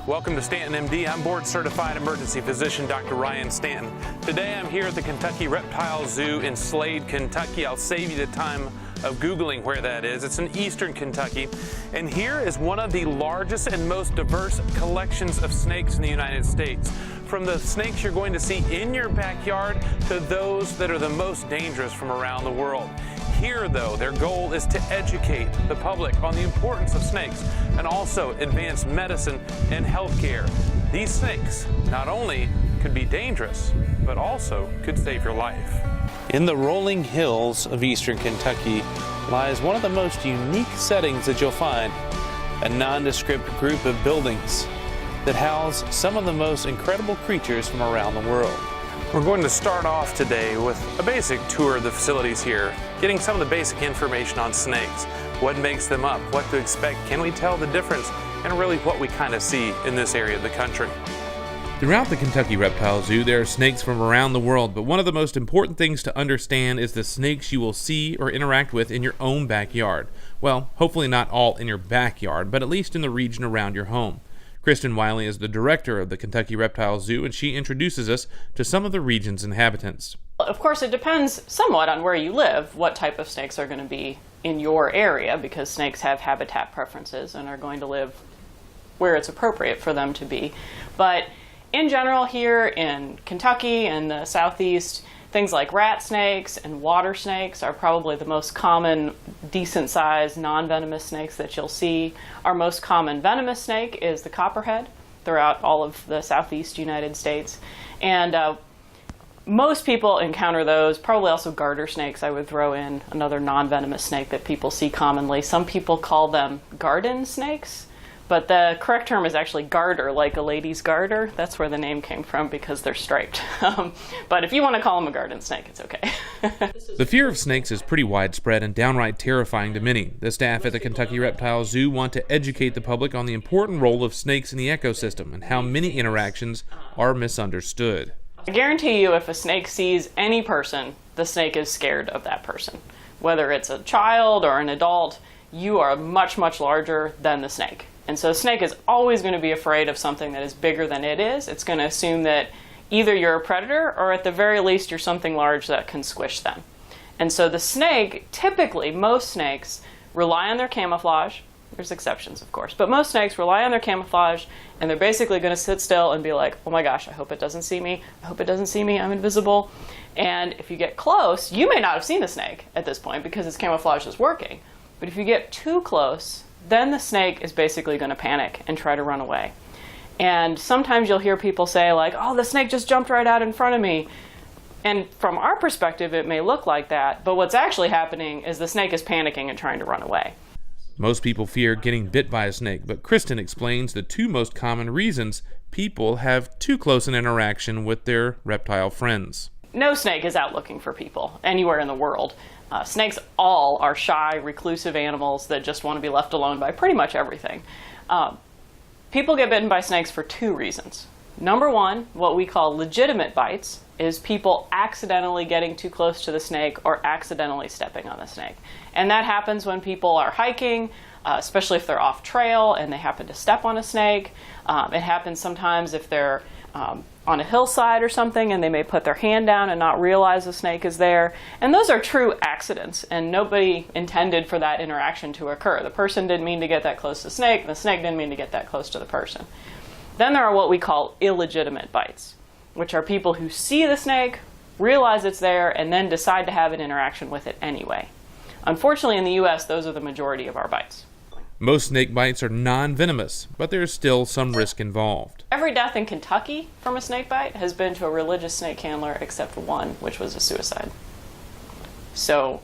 Welcome to StantonMD. I'm board-certified emergency physician Dr. Ryan Stanton. Today I'm here at the Kentucky Reptile Zoo in Slade, Kentucky. I'll save you the time of Googling where that is. It's in eastern Kentucky. And here is one of the largest and most diverse collections of snakes in the United States. From the snakes you're going to see in your backyard to those that are the most dangerous from around the world. Here, though, their goal is to educate the public on the importance of snakes and also advance medicine and healthcare. These snakes not only could be dangerous, but also could save your life. In the rolling hills of eastern Kentucky lies one of the most unique settings that you'll find, a nondescript group of buildings that house some of the most incredible creatures from around the world. We're going to start off today with a basic tour of the facilities here, getting some of the basic information on snakes, what makes them up, what to expect, can we tell the difference, and really what we kind of see in this area of the country. Throughout the Kentucky Reptile Zoo, there are snakes from around the world, but one of the most important things to understand is the snakes you will see or interact with in your own backyard. Well, hopefully not all in your backyard, but at least in the region around your home. Kristen Wiley is the director of the Kentucky Reptile Zoo, and she introduces us to some of the region's inhabitants. Of course, it depends somewhat on where you live, what type of snakes are going to be in your area, because snakes have habitat preferences and are going to live where it's appropriate for them to be. But in general, here in Kentucky and the southeast, things like rat snakes and water snakes are probably the most common decent-sized non-venomous snakes that you'll see. Our most common venomous snake is the copperhead throughout all of the southeast United States. And most people encounter those, probably also garter snakes. I would throw in another non-venomous snake that people see commonly. Some people call them garden snakes, but the correct term is actually garter, like a lady's garter. That's where the name came from, because they're striped. But if you want to call them a garden snake, it's okay. The fear of snakes is pretty widespread and downright terrifying to many. The staff at the Kentucky Reptile Zoo want to educate the public on the important role of snakes in the ecosystem and how many interactions are misunderstood. I guarantee you, if a snake sees any person, the snake is scared of that person. Whether it's a child or an adult, you are much, much larger than the snake. And so a snake is always going to be afraid of something that is bigger than it is. It's going to assume that either you're a predator or at the very least you're something large that can squish them. And so the snake, typically most snakes rely on their camouflage. There's exceptions, of course, but most snakes rely on their camouflage, and they're basically going to sit still and be like, oh my gosh, I hope it doesn't see me. I hope it doesn't see me. I'm invisible. And if you get close, you may not have seen the snake at this point because its camouflage is working. But if you get too close, then the snake is basically going to panic and try to run away. And sometimes you'll hear people say like, oh, the snake just jumped right out in front of me. And from our perspective, it may look like that, but what's actually happening is the snake is panicking and trying to run away. Most people fear getting bit by a snake, but Kristen explains the two most common reasons people have too close an interaction with their reptile friends. No snake is out looking for people anywhere in the world. Snakes all are shy, reclusive animals that just want to be left alone by pretty much everything. People get bitten by snakes for two reasons. Number one, what we call legitimate bites, is people accidentally getting too close to the snake or accidentally stepping on the snake. And that happens when people are hiking, especially if they're off trail and they happen to step on a snake. It happens sometimes if they're on a hillside or something and they may put their hand down and not realize the snake is there. And those are true accidents, and nobody intended for that interaction to occur. The person didn't mean to get that close to the snake, and the snake didn't mean to get that close to the person. Then there are what we call illegitimate bites, which are people who see the snake, realize it's there, and then decide to have an interaction with it anyway. Unfortunately, in the US, those are the majority of our bites. Most snake bites are non-venomous, but there's still some risk involved. Every death in Kentucky from a snake bite has been to a religious snake handler except one, which was a suicide. So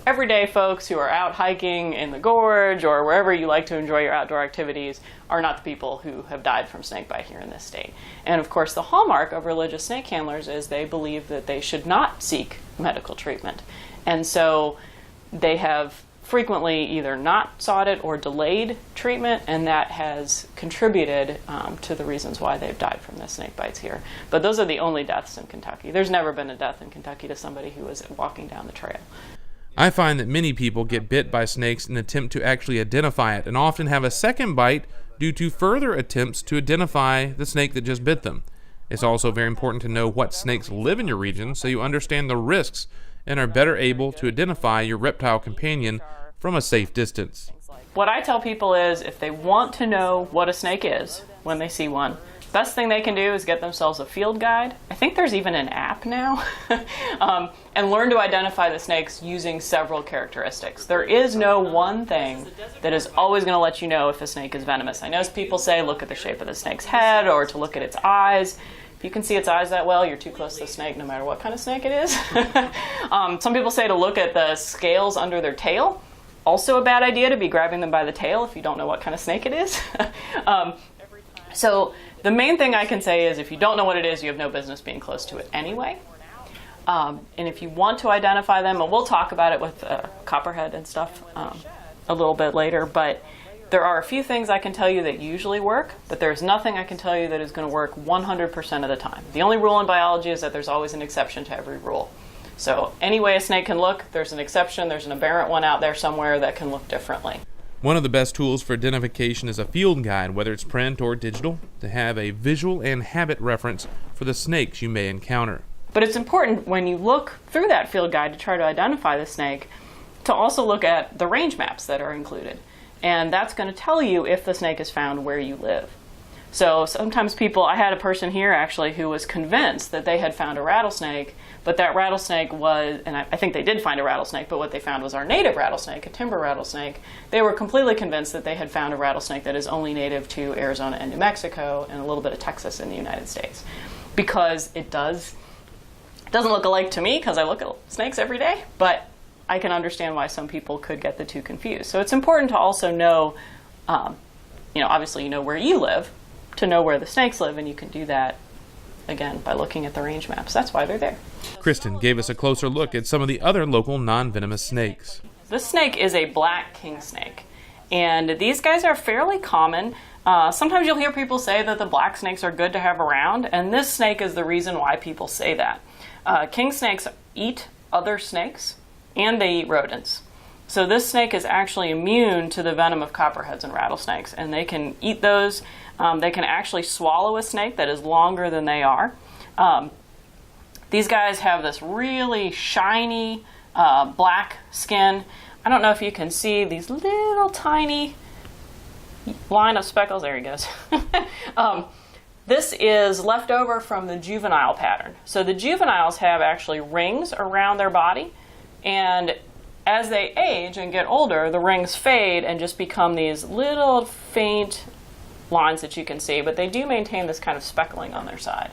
everyday folks who are out hiking in the gorge or wherever you like to enjoy your outdoor activities are not the people who have died from snake bite here in this state. And of course, the hallmark of religious snake handlers is they believe that they should not seek medical treatment. And so they have frequently either not sought it or delayed treatment, and that has contributed to the reasons why they've died from the snake bites here. But those are the only deaths in Kentucky. There's never been a death in Kentucky to somebody who was walking down the trail. I find that many people get bit by snakes in an attempt to actually identify it and often have a second bite due to further attempts to identify the snake that just bit them. It's also very important to know what snakes live in your region so you understand the risks and are better able to identify your reptile companion from a safe distance. What I tell people is if they want to know what a snake is when they see one, best thing they can do is get themselves a field guide. I think there's even an app now. And learn to identify the snakes using several characteristics. There is no one thing that is always going to let you know if a snake is venomous. I know people say look at the shape of the snake's head or to look at its eyes. If you can see its eyes that well, you're too close to the snake no matter what kind of snake it is. Some people say to look at the scales under their tail. Also a bad idea to be grabbing them by the tail if you don't know what kind of snake it is. So the main thing I can say is if you don't know what it is, you have no business being close to it anyway. And if you want to identify them, and we'll talk about it with copperhead and stuff a little bit later, but there are a few things I can tell you that usually work, but there's nothing I can tell you that is going to work 100% of the time. The only rule in biology is that there's always an exception to every rule. So any way a snake can look, there's an exception. There's an aberrant one out there somewhere that can look differently. One of the best tools for identification is a field guide, whether it's print or digital, to have a visual and habit reference for the snakes you may encounter. But it's important when you look through that field guide to try to identify the snake to also look at the range maps that are included. And that's going to tell you if the snake is found where you live. So sometimes I had a person here actually who was convinced that they had found a rattlesnake, but that rattlesnake was, and I think they did find a rattlesnake, but what they found was our native rattlesnake, a timber rattlesnake. They were completely convinced that they had found a rattlesnake that is only native to Arizona and New Mexico and a little bit of Texas in the United States. Because it doesn't look alike to me because I look at snakes every day, but I can understand why some people could get the two confused. So it's important to also know, obviously you know where you live, to know where the snakes live, and you can do that, again, by looking at the range maps. That's why they're there. Kristen gave us a closer look at some of the other local non-venomous snakes. This snake is a black king snake, and these guys are fairly common. Sometimes you'll hear people say that the black snakes are good to have around, and this snake is the reason why people say that. King snakes eat other snakes, and they eat rodents. So this snake is actually immune to the venom of copperheads and rattlesnakes, and they can eat those. They can actually swallow a snake that is longer than they are. These guys have this really shiny black skin. I don't know if you can see these little tiny line of speckles. There he goes. This is left over from the juvenile pattern. So the juveniles have actually rings around their body, and as they age and get older, the rings fade and just become these little faint lines that you can see, but they do maintain this kind of speckling on their side.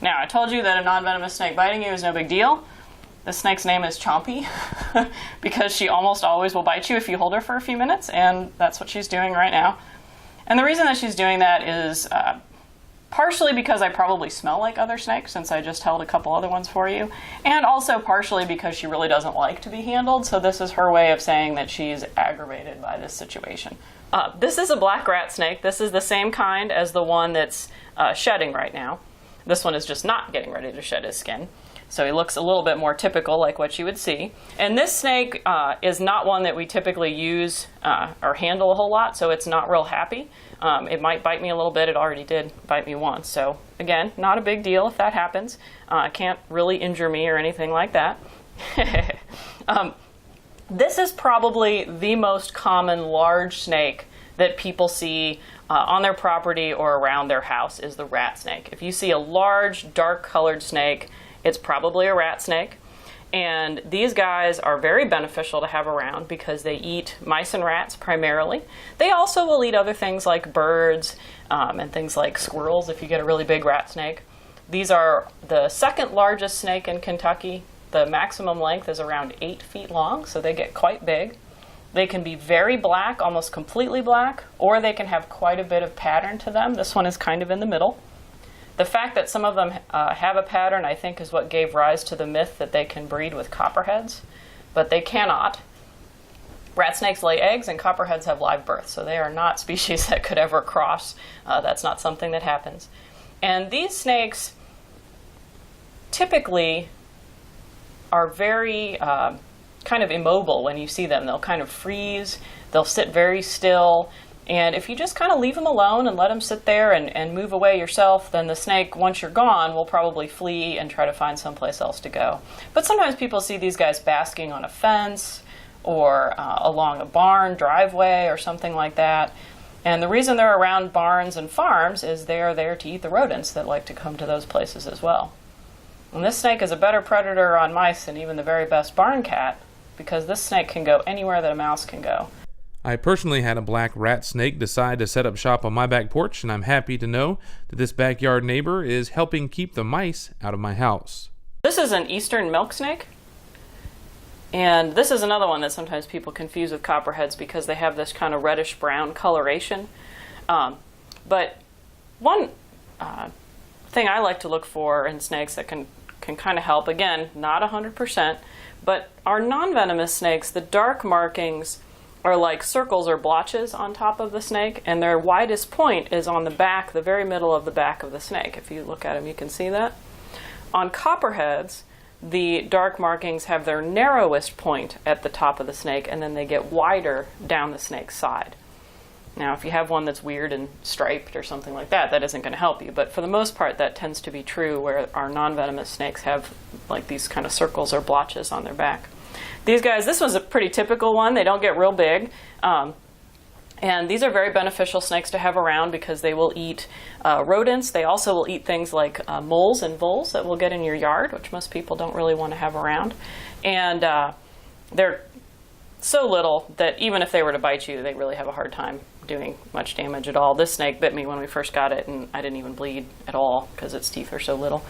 Now, I told you that a non-venomous snake biting you is no big deal. The snake's name is Chompy because she almost always will bite you if you hold her for a few minutes, and that's what she's doing right now. And the reason that she's doing that is partially because I probably smell like other snakes since I just held a couple other ones for you, and also partially because she really doesn't like to be handled, so this is her way of saying that she's aggravated by this situation. This is a black rat snake. This is the same kind as the one that's shedding right now. This one is just not getting ready to shed his skin. So he looks a little bit more typical like what you would see. And this snake is not one that we typically use or handle a whole lot, so it's not real happy. It might bite me a little bit. It already did bite me once. So again, not a big deal if that happens. It can't really injure me or anything like that. This is probably the most common large snake that people see on their property or around their house is the rat snake. If you see a large, dark-colored snake, it's probably a rat snake. And these guys are very beneficial to have around because they eat mice and rats primarily. They also will eat other things like birds and things like squirrels if you get a really big rat snake. These are the second largest snake in Kentucky. The maximum length is around 8 feet long, so they get quite big. They can be very black, almost completely black, or they can have quite a bit of pattern to them. This one is kind of in the middle. The fact that some of them have a pattern, I think, is what gave rise to the myth that they can breed with copperheads, but they cannot. Rat snakes lay eggs and copperheads have live birth, so they are not species that could ever cross. That's not something that happens. And these snakes typically are very kind of immobile when you see them. They'll kind of freeze, they'll sit very still, And if you just kind of leave them alone and let them sit there and move away yourself, then the snake, once you're gone, will probably flee and try to find someplace else to go. But sometimes people see these guys basking on a fence or along a barn driveway or something like that. And the reason they're around barns and farms is they're there to eat the rodents that like to come to those places as well. And this snake is a better predator on mice than even the very best barn cat, because this snake can go anywhere that a mouse can go. I personally had a black rat snake decide to set up shop on my back porch, and I'm happy to know that this backyard neighbor is helping keep the mice out of my house. This is an eastern milk snake. And this is another one that sometimes people confuse with copperheads because they have this kind of reddish-brown coloration. But one thing I like to look for in snakes that can kind of help, again, not 100%, but our non-venomous snakes, the dark markings are like circles or blotches on top of the snake, and their widest point is on the back, the very middle of the back of the snake. If you look at them, you can see that. On copperheads, the dark markings have their narrowest point at the top of the snake, and then they get wider down the snake's side. Now, if you have one that's weird and striped or something like that, that isn't going to help you. But for the most part, that tends to be true where our non-venomous snakes have like these kind of circles or blotches on their back. These guys, this one's a pretty typical one. They don't get real big. And these are very beneficial snakes to have around because they will eat rodents. They also will eat things like moles and voles that will get in your yard, which most people don't really want to have around. And they're so little that even if they were to bite you, they really have a hard time doing much damage at all. This snake bit me when we first got it, and I didn't even bleed at all because its teeth are so little.